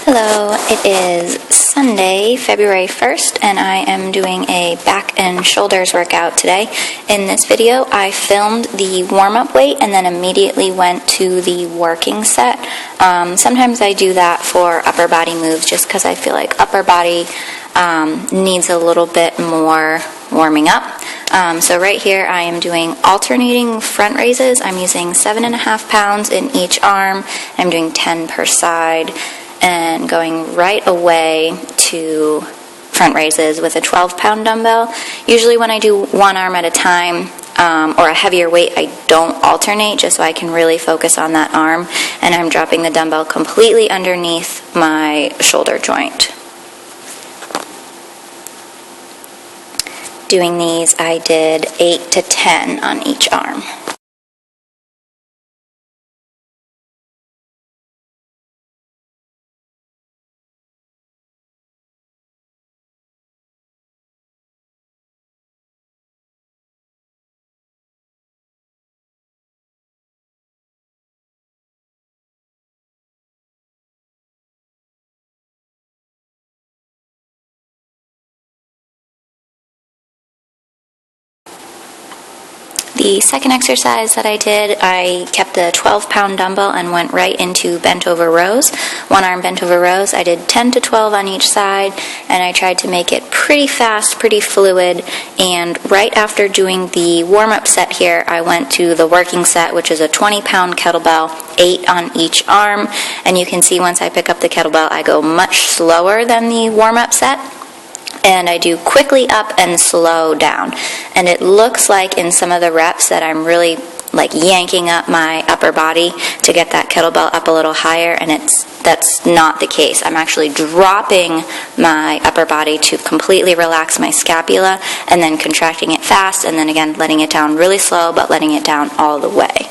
Hello, it is Sunday, February 1st, and I am doing a back and shoulders workout today. In this video, I filmed the warm-up weight and then immediately went to the working set. Sometimes I do that for upper body moves just because I feel like upper body needs a little bit more warming up. So right here I am doing alternating front raises. I'm using 7.5 pounds in each arm. I'm doing 10 per side and going right away to front raises with a 12-pound dumbbell. Usually when I do one arm at a time or a heavier weight, I don't alternate just so I can really focus on that arm, and I'm dropping the dumbbell completely underneath my shoulder joint. Doing these, I did 8 to 10 on each arm. The second exercise that I did, I kept the 12-pound dumbbell and went right into bent over rows. One arm bent over rows. I did 10 to 12 on each side, and I tried to make it pretty fast, pretty fluid. And right after doing the warm-up set here, I went to the working set, which is a 20-pound kettlebell, 8 on each arm. And you can see once I pick up the kettlebell, I go much slower than the warm-up set. And I do quickly up and slow down. And it looks like in some of the reps that I'm really like yanking up my upper body to get that kettlebell up a little higher, and that's not the case. I'm actually dropping my upper body to completely relax my scapula and then contracting it fast, and then again letting it down really slow, but letting it down all the way.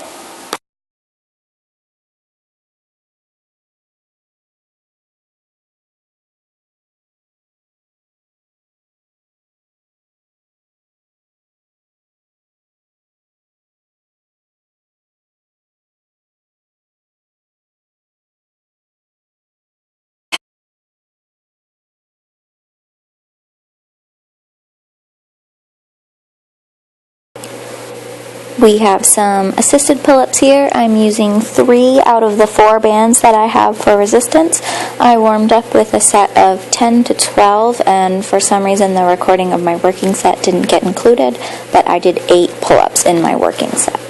We have some assisted pull-ups here. I'm using 3 out of the 4 bands that I have for resistance. I warmed up with a set of 10 to 12, and for some reason the recording of my working set didn't get included, but I did 8 pull-ups in my working set.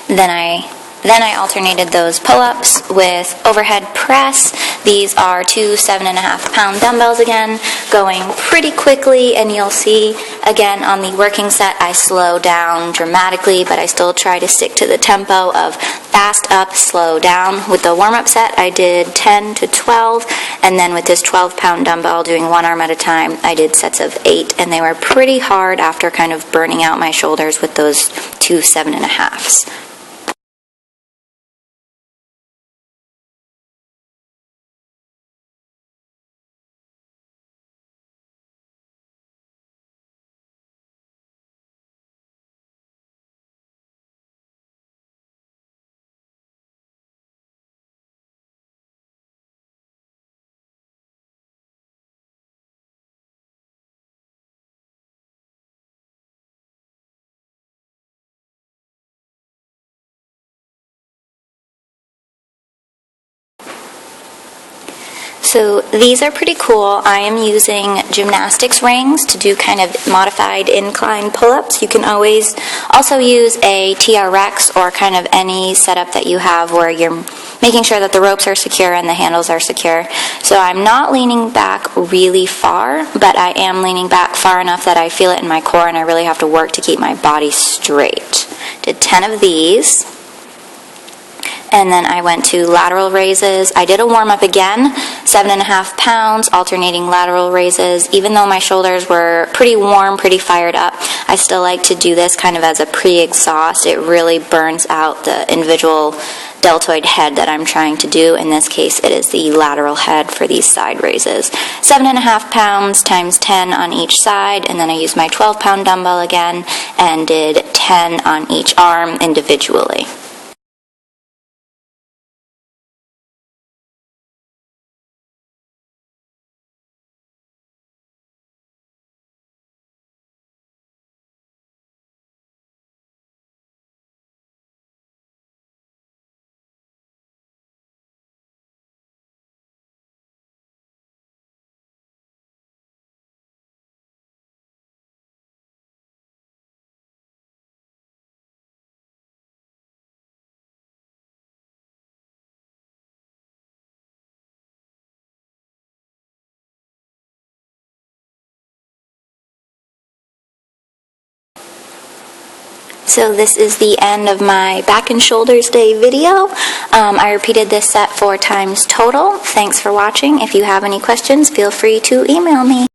Then I alternated those pull-ups with overhead press. These are 2 7.5-pound dumbbells again, going pretty quickly, and you'll see again on the working set I slow down dramatically, but I still try to stick to the tempo of fast up, slow down. With the warm-up set I did 10 to 12, and then with this 12-pound dumbbell doing one arm at a time, I did sets of 8, and they were pretty hard after kind of burning out my shoulders with those 2 7.5s. So these are pretty cool. I am using gymnastics rings to do kind of modified incline pull-ups. You can always also use a TRX or kind of any setup that you have where you're making sure that the ropes are secure and the handles are secure. So I'm not leaning back really far, but I am leaning back far enough that I feel it in my core and I really have to work to keep my body straight. Did 10 of these. And then I went to lateral raises. I did a warm-up again, 7.5 pounds, alternating lateral raises. Even though my shoulders were pretty warm, pretty fired up, I still like to do this kind of as a pre-exhaust. It really burns out the individual deltoid head that I'm trying to do. In this case, it is the lateral head for these side raises. 7.5 pounds times 10 on each side, and then I used my 12-pound dumbbell again and did 10 10 on each arm individually. So this is the end of my back and shoulders day video. I repeated this set 4 times total. Thanks for watching. If you have any questions, feel free to email me.